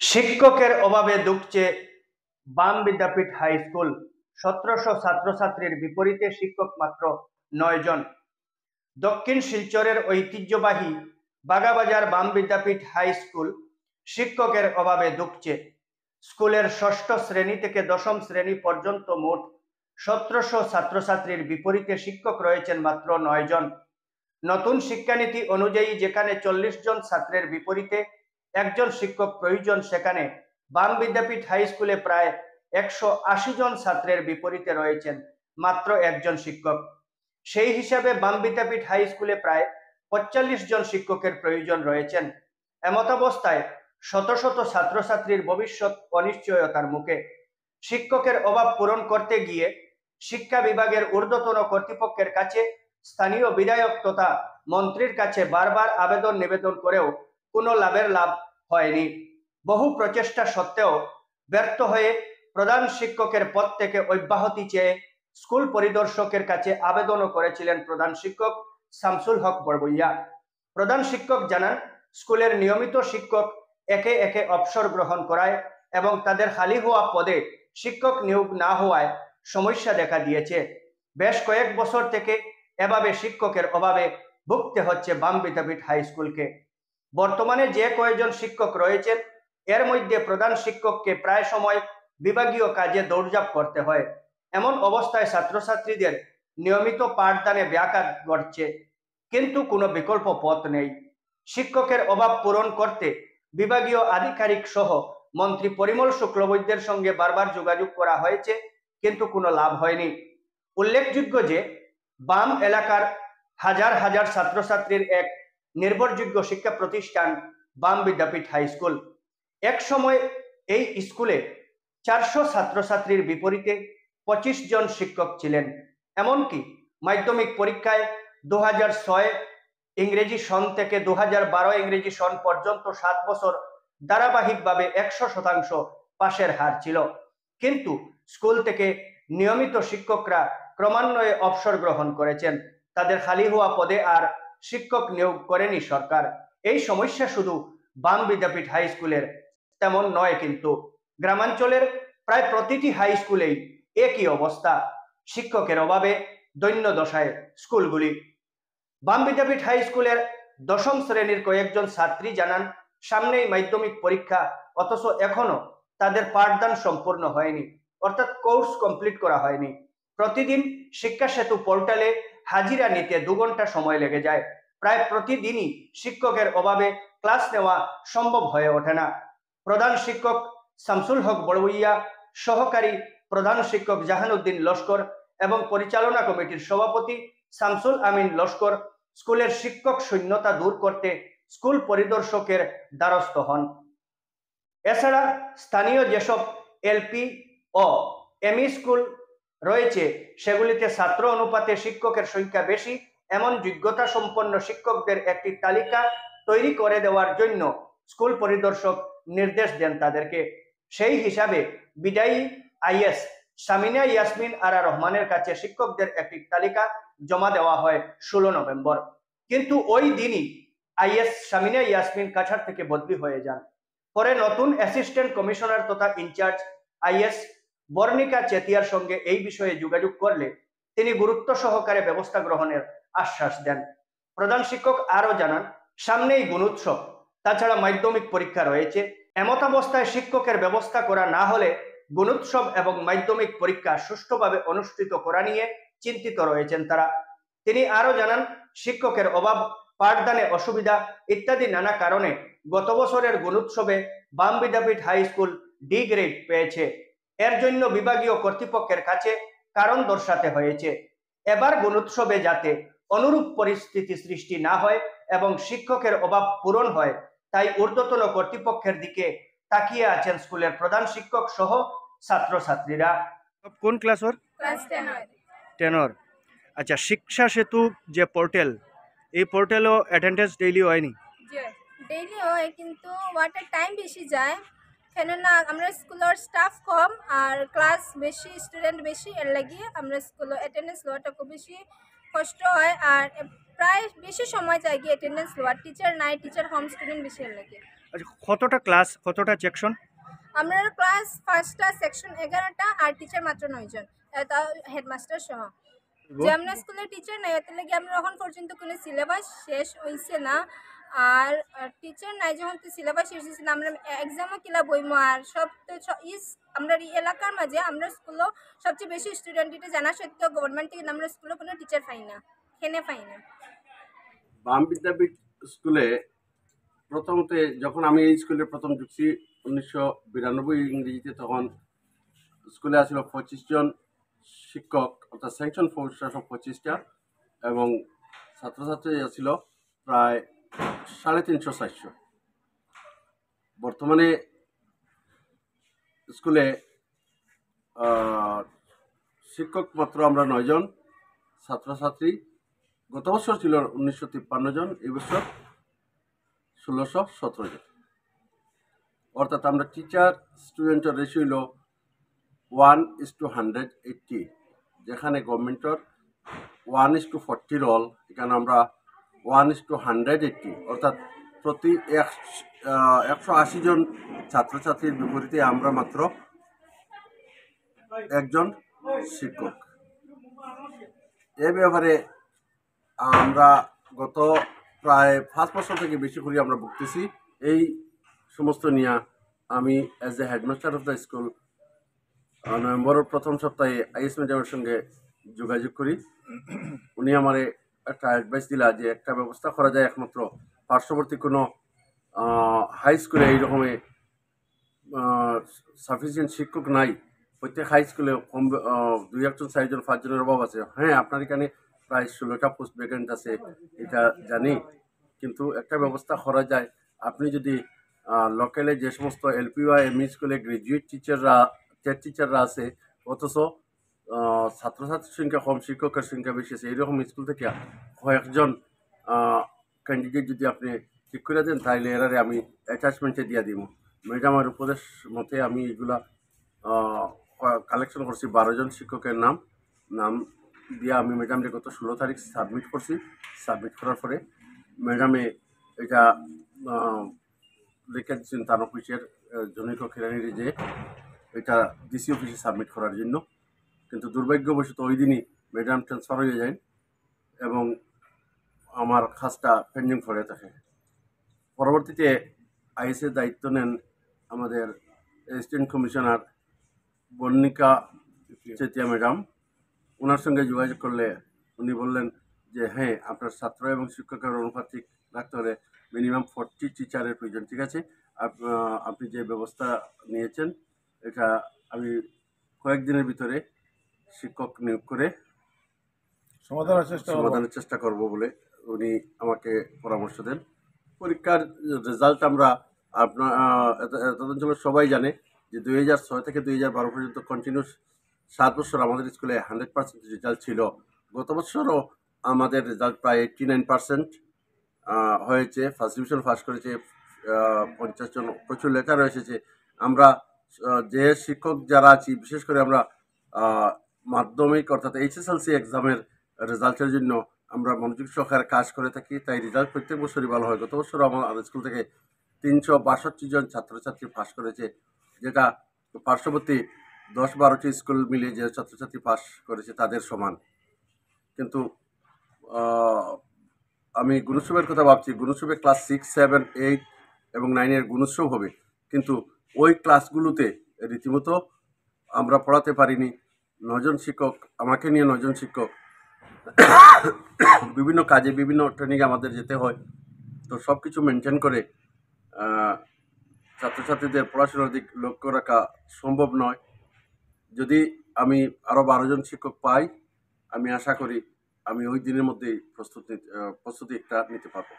শিক্ষকের অভাবে দুঃখছে বাম বিদ্যাপীঠ হাই স্কুল। 1700 ছাত্রছাত্রীর বিপরীতে শিক্ষক মাত্র 9 জন। দক্ষিণ শিলচরের ঐতিহ্যবাহী বাগাবাজার বাম বিদ্যাপীঠ হাই স্কুল শিক্ষকের অভাবে দুঃখছে। স্কুলের ষষ্ঠ শ্রেণী থেকে দশম শ্রেণী পর্যন্ত মোট 1700 ছাত্রছাত্রীর বিপরীতে শিক্ষক রয়েছেন মাত্র 9 জন। নতুন শিক্ষানীতি অনুযায়ী যেখানে 40 জন ছাত্রের বিপরীতে একজন শিক্ষক প্রয়োজন, সেখানে বাম বিদ্যাপীঠ হাই স্কুলে প্রায় 180 জন ছাত্রের বিপরীতে রয়েছেন মাত্র একজন শিক্ষক। সেই হিসাবে বাম বিদ্যাপীঠ হাই স্কুলে প্রায় 45 জন শিক্ষকের প্রয়োজন রয়েছেন। এমতাবস্থায় শত শত ছাত্রছাত্রীর ভবিষ্যৎ অনিশ্চয়তার মুখে। শিক্ষকের অভাব পূরণ করতে গিয়ে শিক্ষা বিভাগের ঊর্ধ্বতন কর্তৃপক্ষের কাছে, স্থানীয় বিধায়ক তথা মন্ত্রীর কাছে বারবার আবেদন নিবেদন করেও কোনো লাভ হয়নি। বহু প্রচেষ্টা সত্ত্বেও ব্যর্থ হয়ে প্রধান শিক্ষকের পদ থেকে অব্যাহতি চেয়ে স্কুল পরিদর্শকের কাছে আবেদনও করেছিলেন প্রধান শিক্ষক শামসুল হক বড়বইয়া। প্রধান শিক্ষক জানান, স্কুলের নিয়মিত শিক্ষক একে একে অবসর গ্রহণ করায় এবং তাদের খালি হওয়া পদে শিক্ষক নিয়োগ না হওয়ায় সমস্যা দেখা দিয়েছে। বেশ কয়েক বছর থেকে এভাবে শিক্ষকের অভাবে ভুগতে হচ্ছে বাম বিদ্যাপীঠ হাই স্কুলকে। বর্তমানে যে কয়েকজন শিক্ষক রয়েছেন, এর মধ্যে প্রধান শিক্ষককে প্রায় সময় বিভাগীয় কাজে দৌড়ঝাঁপ করতে হয়। এমন অবস্থায় ছাত্রছাত্রীদের নিয়মিত পাঠদানে ব্যাঘাত ঘটছে, কিন্তু কোনো বিকল্প পথ নেই। শিক্ষকের অভাব পূরণ করতে বিভাগীয় আধিকারিক সহ মন্ত্রী পরিমল শুক্লবৈদ্যের সঙ্গে বারবার যোগাযোগ করা হয়েছে, কিন্তু কোনো লাভ হয়নি। উল্লেখযোগ্য যে বাম এলাকার হাজার হাজার ছাত্রছাত্রীর এক নির্ভরযোগ্য শিক্ষা প্রতিষ্ঠান বাম বিদ্যাপীঠ হাই স্কুল। এক সময় এই স্কুলে 400 ছাত্রছাত্রীর বিপরীতে 25 জন শিক্ষক ছিলেন। এমনকি মাধ্যমিক পরীক্ষায় 2006 ইংরেজি সন থেকে 2012 ইংরেজি সন পর্যন্ত 7 বছর ধারাবাহিকভাবে 100% পাশের হার ছিল। কিন্তু স্কুল থেকে নিয়মিত শিক্ষকরা ক্রমান্বয়ে অবসর গ্রহণ করেছেন। তাদের খালি হওয়া পদে আর শিক্ষক নিয়োগ করেনি সরকার। এই সমস্যা শুধু বাম বিদ্যাপীঠ হাই স্কুলের তেমন নয়, কিন্তু গ্রামাঞ্চলের প্রায় প্রতিটি হাই স্কুলেই একই অবস্থা। শিক্ষকের অভাবে দৈন্য দশায় স্কুলগুলি। বাম বিদ্যাপীঠ হাই স্কুলের দশম শ্রেণীর কয়েকজন ছাত্রী জানান, সামনেই মাধ্যমিক পরীক্ষা, অথচ এখনো তাদের পাঠদান সম্পূর্ণ হয়নি, অর্থাৎ কোর্স কমপ্লিট করা হয়নি। প্রতিদিন শিক্ষা সেতু পোর্টালে হাজিরা নিতে 2 ঘন্টা সময় লেগে যায়। প্রায় প্রতিদিনই শিক্ষকের অভাবে ক্লাস নেওয়া সম্ভব হয়ে ওঠে না। প্রধান শিক্ষক শামসুল হক বড়বইয়া, সহকারী প্রধান শিক্ষক জাহানুদ্দিন লস্কর এবং পরিচালনা কমিটির সভাপতি শামসুল আমিন লস্কর স্কুলের শিক্ষক শূন্যতা দূর করতে স্কুল পরিদর্শকের দ্বারস্থ হন। এছাড়া স্থানীয় যেসব এলপি ও এমই স্কুল রয়েছে, সেগুলিতে ছাত্র অনুপাতে শিক্ষকের সংখ্যা বেশি, এমন যোগ্যতা সম্পন্ন শিক্ষকদের একটি তালিকা তৈরি করে দেওয়ার জন্য স্কুল পরিদর্শক নির্দেশ দেন তাদেরকে। সেই হিসাবে বিদায়ী আইএস সামিনা ইয়াসমিন আরা রহমানের কাছে শিক্ষকদের একটি তালিকা জমা দেওয়া হয় 16 নভেম্বর। কিন্তু ওই দিনই আইএস সামিনা ইয়াসমিন কাছাড় থেকে বদলি হয়ে যান। পরে নতুন অ্যাসিস্ট্যান্ট কমিশনার তথা ইনচার্জ আইএস বর্ণিকা চেতিয়ার সঙ্গে এই বিষয়ে যোগাযোগ করলে তিনি গুরুত্ব সহকারে ব্যবস্থা গ্রহণের আশ্বাস দেন। প্রধান শিক্ষক আরও জানান, সামনেই গুণোৎসব, তাছাড়া মাধ্যমিক পরীক্ষা রয়েছে। এমতাবস্থায় শিক্ষকের ব্যবস্থা করা না হলে গুণোৎসব এবং মাধ্যমিক পরীক্ষা সুষ্ঠুভাবে অনুষ্ঠিত করা নিয়ে চিন্তিত রয়েছেন তারা। তিনি আরও জানান, শিক্ষকের অভাব, পাঠদানে অসুবিধা ইত্যাদি নানা কারণে গত বছরের গুণোৎসবে বাম বিদ্যাপীঠ হাই স্কুল ডি গ্রেড পেয়েছে। এর জন্য বিভাগীয় কর্তৃপক্ষের কাছে কারণ দর্শাতে হয়েছে। এবার গুণোৎসবে যাতে অনুরূপ পরিস্থিতি সৃষ্টি না হয় এবং শিক্ষকের অভাব পূরণ হয়, তাই ঊর্ধ্বতন কর্তৃপক্ষের দিকে তাকিয়ে আছেন স্কুলের প্রধান শিক্ষক সহ ছাত্রছাত্রীরা। কোন ক্লাস ওর? ক্লাস 10 আচ্ছা, শিক্ষা সেতু যে পোর্টাল, এই পোর্টালও অ্যাটেন্ডেন্স ডেইলি হয়নি? ডেইলি হয়, কিন্তু ওয়াটার টাইম বেশি যায়, কেননা আমরা স্কুলের স্টাফ কম আর ক্লাস বেশি, স্টুডেন্ট বেশি, এর লাগিয়ে আমরা স্কুলে অ্যাটেন্ডেন্স লওয়াটা খুব বেশি কষ্ট হয়। আর প্রায় বেশি সময় যায় গিয়ে অ্যাটেন্ডেন্স লওয়ার, টিচার নাই, টিচার হোম স্টুডেন্ট বেশি এর লাগে। আচ্ছা, কতটা ক্লাস, কতটা সেকশন? আমরা ক্লাস ফার্স্টটা সেকশন 11টা আর টিচার মাত্র 9 জন, তা হেডমাস্টার সহ। যে আমরা স্কুলের টিচার নাই এত লাগে আমরা এখন পর্যন্ত কোনো সিলেবাস শেষ হইছে না। আর টিচার নাই যখন তো সিলেবাস শেষ হয়েছে না, আমরা এক্সামও কিলা বইমো আর সব তো আমরা এই এলাকার মাঝে আমরা স্কুলও সবচেয়ে বেশি স্টুডেন্ট এটা জানা সত্ত্বেও গভর্নমেন্ট থেকে আমরা স্কুলে কোনো টিচার পাই না, খেনে পাই না। বাম বিদ্যাপীঠ স্কুলে প্রথমতে যখন আমি এই স্কুলে প্রথম ঢুকছি 1992 ইংরেজিতে, তখন স্কুলে আসছিল 25 জন শিক্ষক, অর্থাৎ স্যাংশন ফোর্স 25টা, এবং ছাত্রছাত্রী ছিল প্রায় 350-400। বর্তমানে স্কুলে শিক্ষক মাত্র আমরা 9 জন, ছাত্রছাত্রী গত বছর ছিল 1953 জন, এই বছর 1617 জন। অর্থাৎ আমরা টিচার স্টুডেন্টের রেশিও হইল 1:180, যেখানে গভর্নমেন্টের 1:40 রল, এখানে আমরা 1:180, অর্থাৎ প্রতি 180 জন ছাত্রছাত্রীর বিপরীতে আমরা মাত্র একজন শিক্ষক। এ ব্যাপারে আমরা গত প্রায় 5 বছর থেকে বেশি করে আমরা ভুগতেছি। এই সমস্ত নিয়ে আমি as a headmaster of the school নভেম্বরের প্রথম সপ্তাহে আইএস ম্যাডামের সঙ্গে যোগাযোগ করি। উনি আমারে একটা অ্যাডভাইস দিলা যে একটা ব্যবস্থা করা যায়, একমাত্র পার্শ্ববর্তী কোনো হাই স্কুলে এইরকমে সাফিসিয়েন্ট শিক্ষক নাই, প্রত্যেক হাই স্কুলে কম 2-1 জন 4 জন 5 জনের অভাব আছে। হ্যাঁ, আপনার এখানে প্রায় 16টা পোস্ট ভ্যাকেন্ট আছে, এটা জানি, কিন্তু একটা ব্যবস্থা করা যায়। আপনি যদি লোকালে যে সমস্ত এলপি বা এমই স্কুলে গ্রাজুয়েট টিচাররা, টেট টিচাররা আছে, অথচ ছাত্রছাত্রীর সংখ্যা কম, শিক্ষকের সংখ্যা বেশি আছে, এইরকম স্কুল থেকে কয়েকজন ক্যান্ডিডেট যদি আপনি ঠিক করে দেন, তাহলে এরারে আমি অ্যাটাচমেন্টে দিয়ে দিব। ম্যাডামের উপদেশ মতে আমি এগুলা কালেকশন করছি 12 জন শিক্ষকের নাম দিয়ে আমি ম্যাডামকে গত 16 তারিখ সাবমিট করছি। সাবমিট করার পরে ম্যাডামে এটা লিখে দিচ্ছেন তার অফিসের জনৈক কেরানির যে এটা ডিসি অফিসে সাবমিট করার জন্য, কিন্তু দুর্ভাগ্যবশত ওই দিনই ম্যাডাম ট্রান্সফার হয়ে যায় এবং আমার কাজটা পেন্ডিং পড়ে থাকে। পরবর্তীতে আইএসের দায়িত্ব নেন আমাদের assistant commissioner Barnika Chetia madam. ওনার সঙ্গে যোগাযোগ করলে উনি বললেন যে হ্যাঁ, আপনার ছাত্র এবং শিক্ষকের অনুপাতিক রাখতে হলে মিনিমাম 40 টিচারের প্রয়োজন। ঠিক আছে, আপনি যে ব্যবস্থা নিয়েছেন এটা আমি কয়েকদিনের ভিতরে শিক্ষক নিয়োগ করে সমাধানের চেষ্টা করব বলে উনি আমাকে পরামর্শ দেন। পরীক্ষার রেজাল্ট আমরা এতদিন সবাই জানে যে 2006 থেকে 2012 পর্যন্ত কন্টিনিউস 7 বছর আমাদের স্কুলে 100% রেজাল্ট ছিল। গত বছরও আমাদের রেজাল্ট প্রায় 89% হয়েছে। ফার্স্ট ডিভিশন পাস করেছে 50 জন, প্রচুর লেটার এসেছে। আমরা যে শিক্ষক যারা আছি, বিশেষ করে আমরা মাধ্যমিক অর্থাৎ HSLC এক্সামের রেজাল্টের জন্য আমরা মনোযোগ সহকারে কাজ করে থাকি, তাই রেজাল্ট প্রত্যেক বছরই ভালো হয়। গত বছর আমার স্কুল থেকে 362 জন ছাত্রছাত্রী পাস করেছে, যেটা পার্শ্ববর্তী 10-12টি স্কুল মিলে যে ছাত্রছাত্রী পাস করেছে তাদের সমান। কিন্তু আমি গুণোৎসবের কথা ভাবছি, গুণোৎসবে ক্লাস 6, 7, 8 এবং 9-এর গুণোৎসব হবে, কিন্তু ওই ক্লাসগুলোতে রীতিমতো আমরা পড়াতে পারিনি। 9 জন শিক্ষক, আমাকে নিয়ে 9 জন শিক্ষক, বিভিন্ন কাজে বিভিন্ন ট্রেনিংয়ে আমাদের যেতে হয়। তো সব কিছু মেনটেন করে ছাত্রছাত্রীদের পড়াশোনার দিক লক্ষ্য রাখা সম্ভব নয়। যদি আমি আরও 12 জন শিক্ষক পাই, আমি আশা করি আমি ওই দিনের মধ্যেই প্রস্তুতি একটা নিতে পারবো।